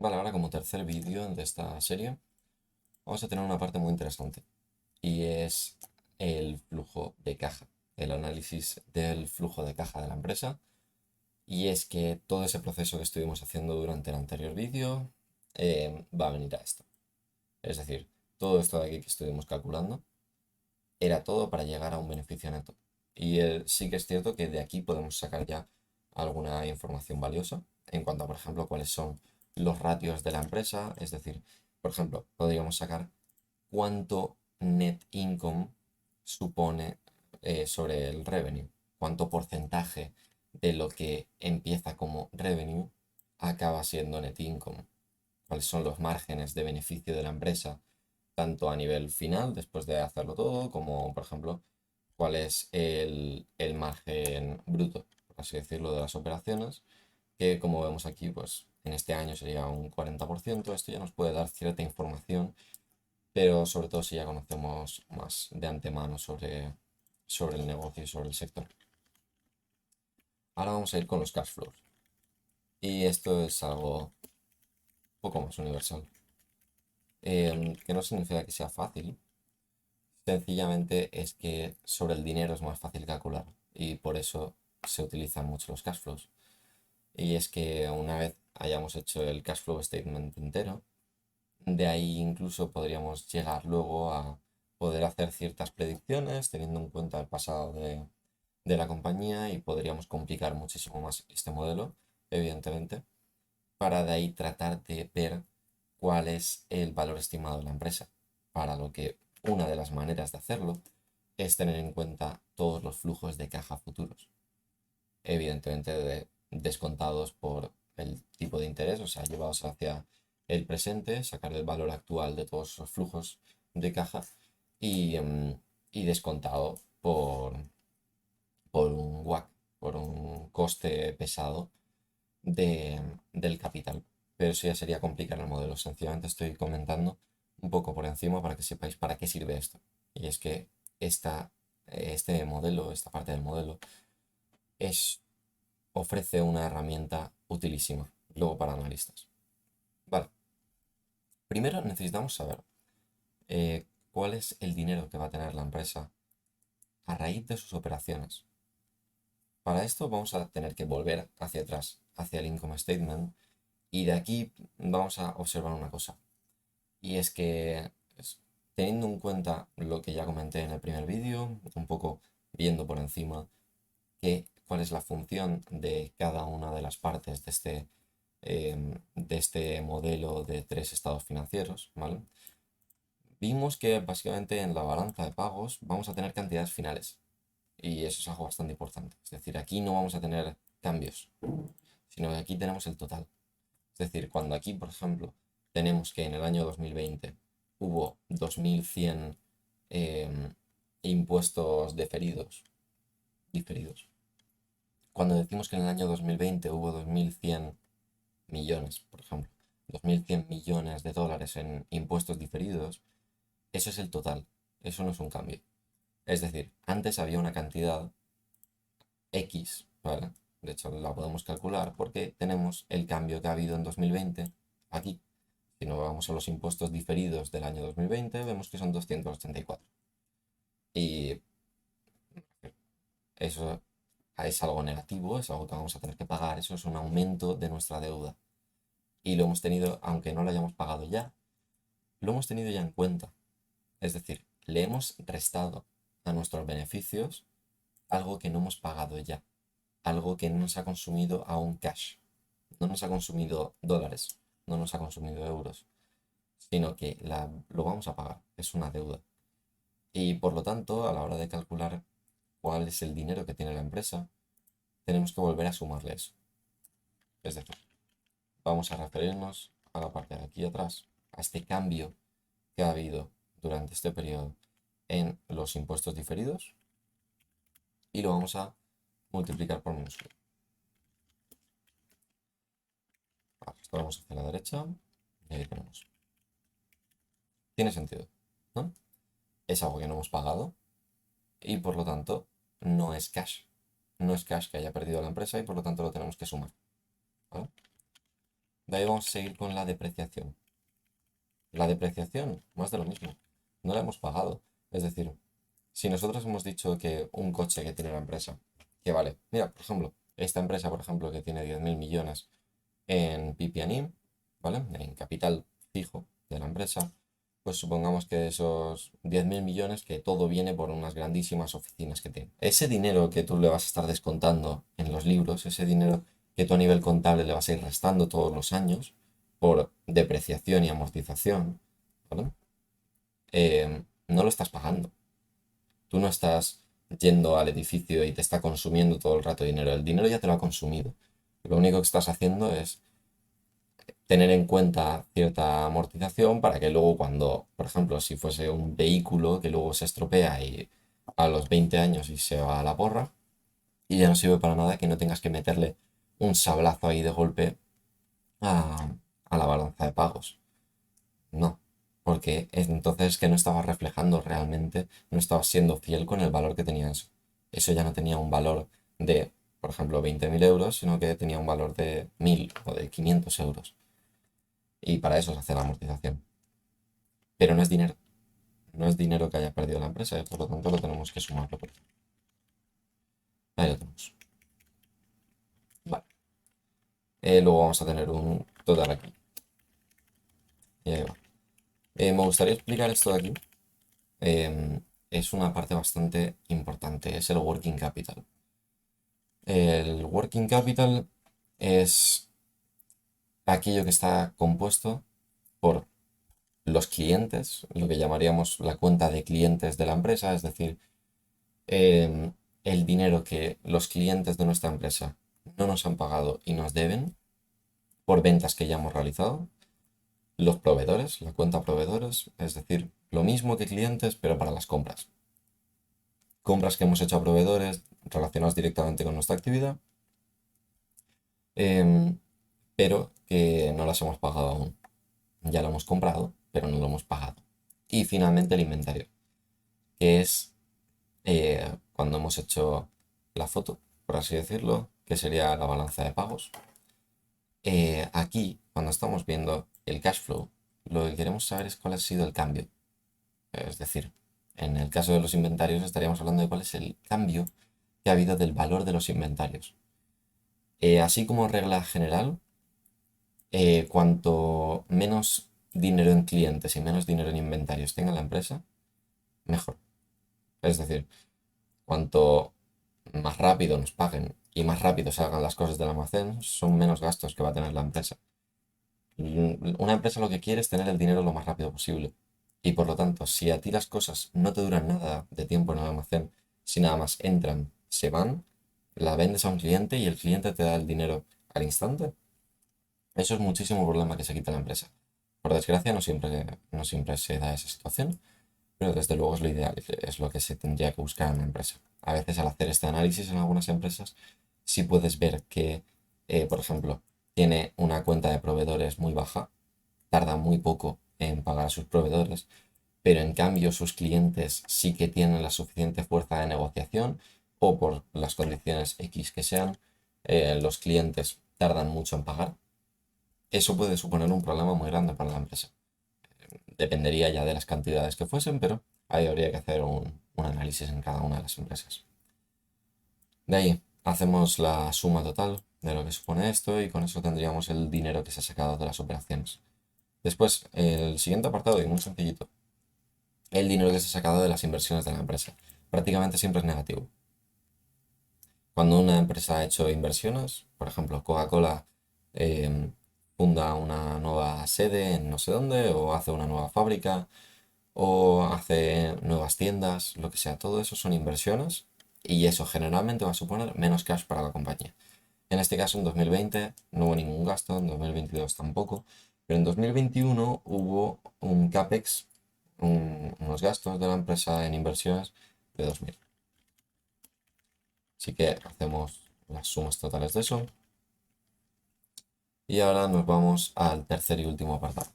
Vale, ahora como tercer vídeo de esta serie vamos a tener una parte muy interesante y es el flujo de caja, el análisis del flujo de caja de la empresa. Y es que todo ese proceso que estuvimos haciendo durante el anterior vídeo va a venir a esto. Es decir, todo esto de aquí que estuvimos calculando era todo para llegar a un beneficio neto. Y sí que es cierto que de aquí podemos sacar ya alguna información valiosa en cuanto a, por ejemplo, cuáles son los ratios de la empresa. Es decir, por ejemplo, podríamos sacar cuánto net income supone sobre el revenue, cuánto porcentaje de lo que empieza como revenue acaba siendo net income, cuáles son los márgenes de beneficio de la empresa, tanto a nivel final, después de hacerlo todo, como por ejemplo, cuál es el margen bruto, por así decirlo, de las operaciones, que como vemos aquí, pues en este año sería un 40%. Esto ya nos puede dar cierta información, pero sobre todo si ya conocemos más de antemano sobre el negocio y sobre el sector. Ahora vamos a ir con los cash flows. Y esto es algo un poco más universal. Que no significa que sea fácil, sencillamente es que sobre el dinero es más fácil calcular y por eso se utilizan mucho los cash flows. Y es que una vez hayamos hecho el cash flow statement entero, de ahí incluso podríamos llegar luego a poder hacer ciertas predicciones teniendo en cuenta el pasado de la compañía y podríamos complicar muchísimo más este modelo, evidentemente, para de ahí tratar de ver cuál es el valor estimado de la empresa. Para lo que una de las maneras de hacerlo es tener en cuenta todos los flujos de caja futuros, evidentemente descontados por el tipo de interés, o sea, llevados hacia el presente, sacar el valor actual de todos esos flujos de caja y descontado por un WACC, por un coste pesado del capital. Pero eso ya sería complicar el modelo. Sencillamente estoy comentando un poco por encima para que sepáis para qué sirve esto. Y es que este modelo, esta parte del modelo, es, ofrece una herramienta utilísima luego para analistas. Vale, primero necesitamos saber cuál es el dinero que va a tener la empresa a raíz de sus operaciones. Para esto vamos a tener que volver hacia atrás, hacia el income statement, y de aquí vamos a observar una cosa. Y es que teniendo en cuenta lo que ya comenté en el primer vídeo, un poco viendo por encima cuál es la función de cada una de las partes de este modelo de tres estados financieros, ¿vale? Vimos que básicamente en la balanza de pagos vamos a tener cantidades finales y eso es algo bastante importante. Es decir, aquí no vamos a tener cambios, sino que aquí tenemos el total. Es decir, cuando aquí, por ejemplo, tenemos que en el año 2020 hubo 2100 em, impuestos diferidos. Cuando decimos que en el año 2020 hubo 2100 millones, por ejemplo, 2100 millones de dólares en impuestos diferidos, eso es el total, eso no es un cambio. Es decir, antes había una cantidad X, ¿vale? De hecho, la podemos calcular porque tenemos el cambio que ha habido en 2020 aquí. Si nos vamos a los impuestos diferidos del año 2020, vemos que son 284. Y eso es algo negativo, es algo que vamos a tener que pagar, eso es un aumento de nuestra deuda. Y lo hemos tenido, aunque no lo hayamos pagado ya, lo hemos tenido ya en cuenta. Es decir, le hemos restado a nuestros beneficios algo que no hemos pagado ya, algo que no nos ha consumido aún cash, no nos ha consumido dólares, no nos ha consumido euros, sino que lo vamos a pagar, es una deuda. Y por lo tanto, a la hora de calcular cuál es el dinero que tiene la empresa, tenemos que volver a sumarle eso. Es decir, vamos a referirnos a la parte de aquí atrás, a este cambio que ha habido durante este periodo en los impuestos diferidos y lo vamos a multiplicar por menos 1. Esto lo vamos hacia la derecha y ahí tenemos. Tiene sentido, ¿no? Es algo que no hemos pagado y por lo tanto no es cash. No es cash que haya perdido la empresa y por lo tanto lo tenemos que sumar, ¿vale? De ahí vamos a seguir con la depreciación. La depreciación, más de lo mismo. No la hemos pagado. Es decir, si nosotros hemos dicho que un coche que tiene la empresa, que vale, mira, por ejemplo, esta empresa, por ejemplo, que tiene 10.000 millones en PP&E, ¿vale? En capital fijo de la empresa, pues supongamos que esos 10.000 millones, que todo viene por unas grandísimas oficinas que tiene. Ese dinero que tú le vas a estar descontando en los libros, ese dinero que tú a nivel contable le vas a ir restando todos los años por depreciación y amortización, ¿vale? No lo estás pagando. Tú no estás yendo al edificio y te está consumiendo todo el rato dinero. El dinero ya te lo ha consumido. Lo único que estás haciendo es tener en cuenta cierta amortización para que luego cuando, por ejemplo, si fuese un vehículo que luego se estropea y a los 20 años y se va a la porra y ya no sirve para nada, que no tengas que meterle un sablazo ahí de golpe a, a la balanza de pagos. No, porque entonces que no estabas reflejando realmente, no estabas siendo fiel con el valor que tenía eso. Eso ya no tenía un valor de, por ejemplo, 20.000 euros, sino que tenía un valor de 1.000 o de 500 euros. Y para eso se hace la amortización. Pero no es dinero. No es dinero que haya perdido la empresa y por lo tanto lo tenemos que sumarlo. Ahí lo tenemos. Vale. Luego vamos a tener un total aquí. Y ahí va. Me gustaría explicar esto de aquí. Es una parte bastante importante. Es el working capital. El working capital es aquello que está compuesto por los clientes, lo que llamaríamos la cuenta de clientes de la empresa, es decir, em, el dinero que los clientes de nuestra empresa no nos han pagado y nos deben por ventas que ya hemos realizado. Los proveedores, la cuenta proveedores, es decir, lo mismo que clientes, pero para las compras. Compras que hemos hecho a proveedores relacionados directamente con nuestra actividad, em, pero que no las hemos pagado aún. Ya lo hemos comprado, pero no lo hemos pagado. Y finalmente el inventario, que es cuando hemos hecho la foto, por así decirlo, que sería la balanza de pagos. Aquí, cuando estamos viendo el cash flow, lo que queremos saber es cuál ha sido el cambio. Es decir, en el caso de los inventarios estaríamos hablando de cuál es el cambio que ha habido del valor de los inventarios. Así como regla general, cuanto menos dinero en clientes y menos dinero en inventarios tenga la empresa, mejor. Es decir, cuanto más rápido nos paguen y más rápido salgan las cosas del almacén, son menos gastos que va a tener la empresa. Una empresa lo que quiere es tener el dinero lo más rápido posible. Y por lo tanto, si a ti las cosas no te duran nada de tiempo en el almacén, si nada más entran, se van, la vendes a un cliente y el cliente te da el dinero al instante, eso es muchísimo problema que se quita la empresa. Por desgracia, no siempre se da esa situación, pero desde luego es lo ideal, es lo que se tendría que buscar en una empresa. A veces al hacer este análisis en algunas empresas, sí puedes ver que, por ejemplo, tiene una cuenta de proveedores muy baja, tarda muy poco en pagar a sus proveedores, pero en cambio sus clientes sí que tienen la suficiente fuerza de negociación o por las condiciones X que sean, los clientes tardan mucho en pagar. Eso puede suponer un problema muy grande para la empresa. Dependería ya de las cantidades que fuesen, pero ahí habría que hacer un análisis en cada una de las empresas. De ahí hacemos la suma total de lo que supone esto y con eso tendríamos el dinero que se ha sacado de las operaciones. Después, el siguiente apartado, y muy sencillito, el dinero que se ha sacado de las inversiones de la empresa. Prácticamente siempre es negativo. Cuando una empresa ha hecho inversiones, por ejemplo, Coca-Cola eh, funda una nueva sede en no sé dónde, o hace una nueva fábrica, o hace nuevas tiendas, lo que sea, todo eso son inversiones y eso generalmente va a suponer menos cash para la compañía. En este caso, en 2020 no hubo ningún gasto, en 2022 tampoco, pero en 2021 hubo un CAPEX, unos gastos de la empresa en inversiones de 2.000. Así que hacemos las sumas totales de eso. Y ahora nos vamos al tercer y último apartado,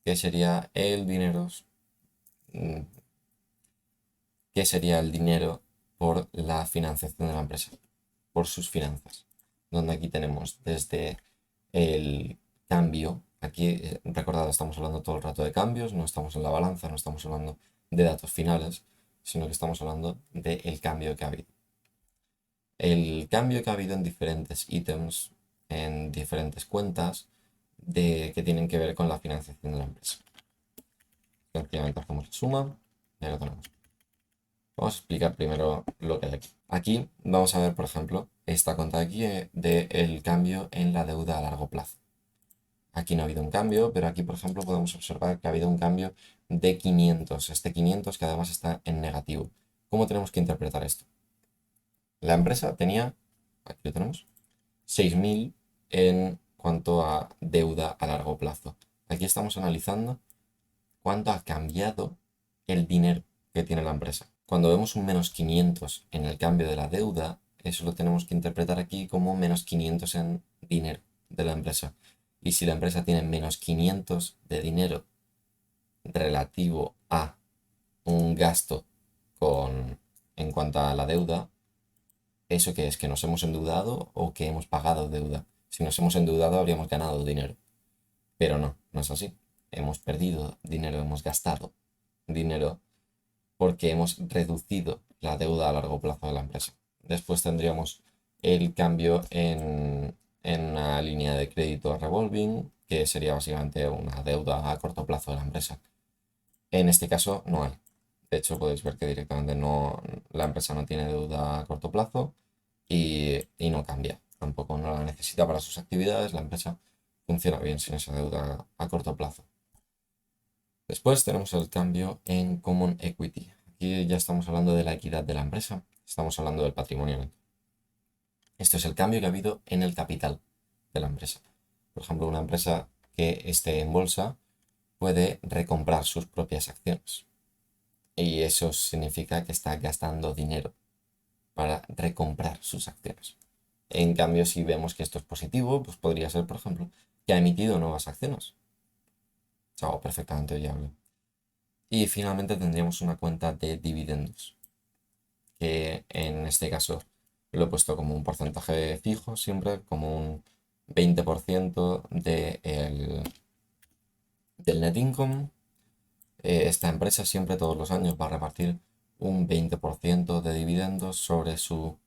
que sería el dinero, mm, que sería el dinero por la financiación de la empresa, por sus finanzas. Donde aquí tenemos desde el cambio, aquí recordad, estamos hablando todo el rato de cambios, no estamos en la balanza, no estamos hablando de datos finales, sino que estamos hablando del cambio que ha habido. El cambio que ha habido en diferentes ítems, en diferentes cuentas, que tienen que ver con la financiación de la empresa. Sencillamente hacemos la suma y ya lo tenemos. Vamos a explicar primero lo que hay aquí. Aquí vamos a ver, por ejemplo, esta cuenta de aquí del cambio en la deuda a largo plazo. Aquí no ha habido un cambio, pero aquí, por ejemplo, podemos observar que ha habido un cambio de 500. Este 500 que además está en negativo. ¿Cómo tenemos que interpretar esto? La empresa tenía, aquí lo tenemos, 6.000 en cuanto a deuda a largo plazo. Aquí estamos analizando cuánto ha cambiado el dinero que tiene la empresa. Cuando vemos un menos 500 en el cambio de la deuda, eso lo tenemos que interpretar aquí como menos 500 en dinero de la empresa. Y si la empresa tiene menos 500 de dinero relativo a un gasto en cuanto a la deuda, ¿eso qué es? ¿Que nos hemos endeudado o que hemos pagado deuda? Si nos hemos endeudado habríamos ganado dinero. Pero no, no es así. Hemos perdido dinero, hemos gastado dinero porque hemos reducido la deuda a largo plazo de la empresa. Después tendríamos el cambio en una línea de crédito revolving, que sería básicamente una deuda a corto plazo de la empresa. En este caso no hay. De hecho, podéis ver que directamente no, la empresa no tiene deuda a corto plazo y no cambia. Tampoco no la necesita para sus actividades. La empresa funciona bien sin esa deuda a corto plazo. Después tenemos el cambio en Common Equity. Aquí ya estamos hablando de la equidad de la empresa. Estamos hablando del patrimonio neto. Esto es el cambio que ha habido en el capital de la empresa. Por ejemplo, una empresa que esté en bolsa puede recomprar sus propias acciones. Y eso significa que está gastando dinero para recomprar sus acciones. En cambio, si vemos que esto es positivo, pues podría ser, por ejemplo, que ha emitido nuevas acciones. Es algo perfectamente viable. Y finalmente tendríamos una cuenta de dividendos, que en este caso lo he puesto como un porcentaje fijo, siempre como un 20% del net income. Esta empresa siempre todos los años va a repartir un 20% de dividendos sobre su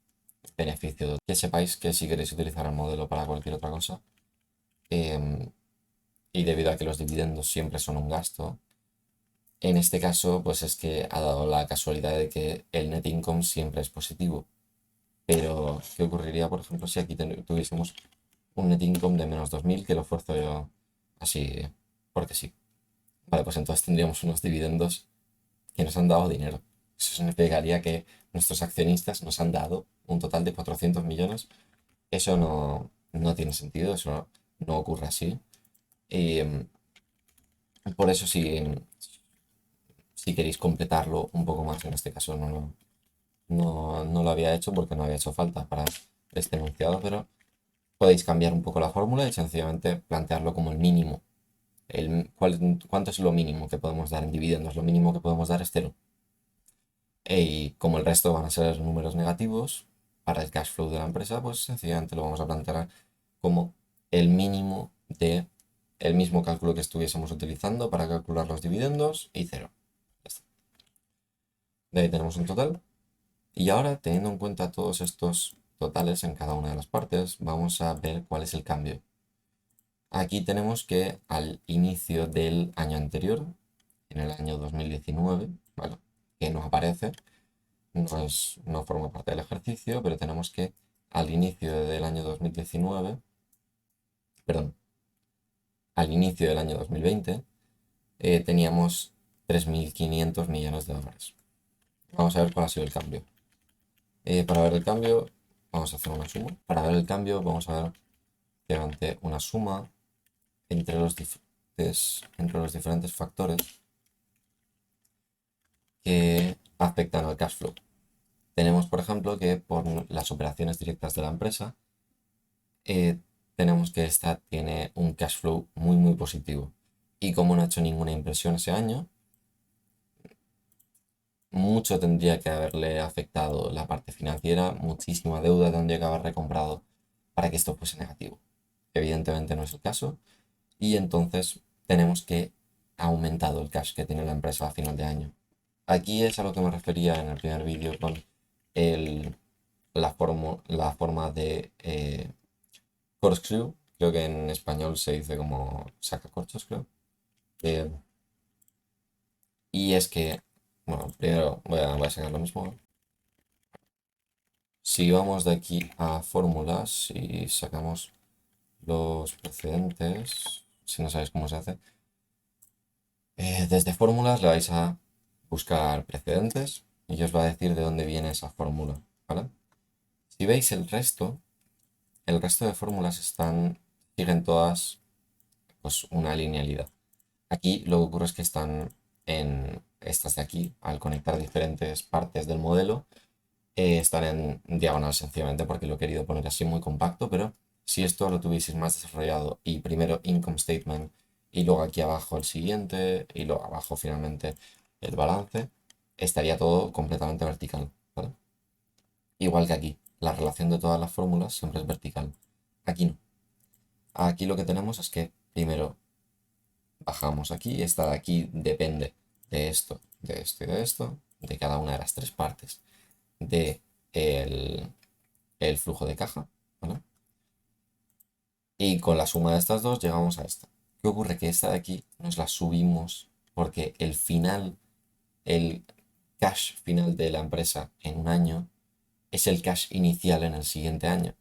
beneficio. Que sepáis que si queréis utilizar el modelo para cualquier otra cosa, em, y debido a que los dividendos siempre son un gasto, en este caso pues es que ha dado la casualidad de que el net income siempre es positivo. Pero, ¿qué ocurriría, por ejemplo, si aquí tuviésemos un net income de menos 2.000, que lo esfuerzo yo así, porque sí? Vale, pues entonces tendríamos unos dividendos que nos han dado dinero. Eso significaría que nuestros accionistas nos han dado un total de 400 millones. Eso no tiene sentido, eso no ocurre así. Y por eso si queréis completarlo un poco más, en este caso no lo había hecho porque no había hecho falta para este enunciado, pero podéis cambiar un poco la fórmula y sencillamente plantearlo como el mínimo. ¿Cuánto es lo mínimo que podemos dar en dividendos? Lo mínimo que podemos dar es cero. Y como el resto van a ser números negativos para el cash flow de la empresa, pues sencillamente lo vamos a plantear como el mínimo de el mismo cálculo que estuviésemos utilizando para calcular los dividendos y cero. Ya está. De ahí tenemos un total. Y ahora, teniendo en cuenta todos estos totales en cada una de las partes, vamos a ver cuál es el cambio. Aquí tenemos que al inicio del año anterior, en el año 2019, ¿vale? Que nos aparece, no forma parte del ejercicio, pero tenemos que al inicio del año 2019, perdón, al inicio del año 2020, teníamos 3.500 millones de dólares. Vamos a ver cuál ha sido el cambio. Para ver el cambio, vamos a hacer una suma. Para ver el cambio, vamos a ver obviamente una suma entre los diferentes factores que afectan al cash flow. Tenemos, por ejemplo, que por las operaciones directas de la empresa, tenemos que esta tiene un cash flow muy, muy positivo. Y como no ha hecho ninguna inversión ese año, mucho tendría que haberle afectado la parte financiera, muchísima deuda tendría que haber recomprado para que esto fuese negativo. Evidentemente no es el caso, y entonces tenemos que ha aumentado el cash que tiene la empresa a final de año. Aquí es a lo que me refería en el primer vídeo con el, la forma de corkscrew. Creo que en español se dice como sacacorchos, creo. Eh, y es que, bueno, primero voy a sacar lo mismo. Si vamos de aquí a fórmulas y sacamos los precedentes, si no sabéis cómo se hace, desde fórmulas le vais a buscar precedentes y os va a decir de dónde viene esa fórmula, ¿vale? Si veis el resto de fórmulas siguen todas pues una linealidad. Aquí lo que ocurre es que están en estas de aquí, al conectar diferentes partes del modelo, están en diagonal sencillamente porque lo he querido poner así muy compacto, pero si esto lo tuvieseis más desarrollado y primero income statement y luego aquí abajo el siguiente y luego abajo finalmente el balance, estaría todo completamente vertical, ¿vale? Igual que aquí, la relación de todas las fórmulas siempre es vertical. Aquí no. Aquí lo que tenemos es que primero bajamos aquí, esta de aquí depende de esto, de esto y de esto, de cada una de las tres partes de el flujo de caja, ¿vale? Y con la suma de estas dos llegamos a esta. ¿Qué ocurre? Que esta de aquí nos la subimos porque el final, el cash final de la empresa en un año es el cash inicial en el siguiente año.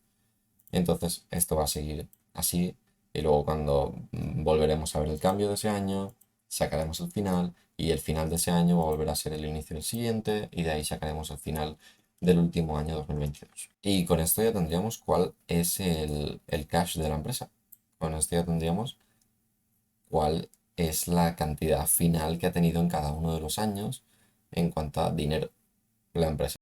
Entonces esto va a seguir así y luego cuando volveremos a ver el cambio de ese año, sacaremos el final y el final de ese año va a volver a ser el inicio del siguiente y de ahí sacaremos el final del último año 2022. Y con esto ya tendríamos cuál es el cash de la empresa. Con esto ya tendríamos cuál es la cantidad final que ha tenido en cada uno de los años en cuanto a dinero la empresa.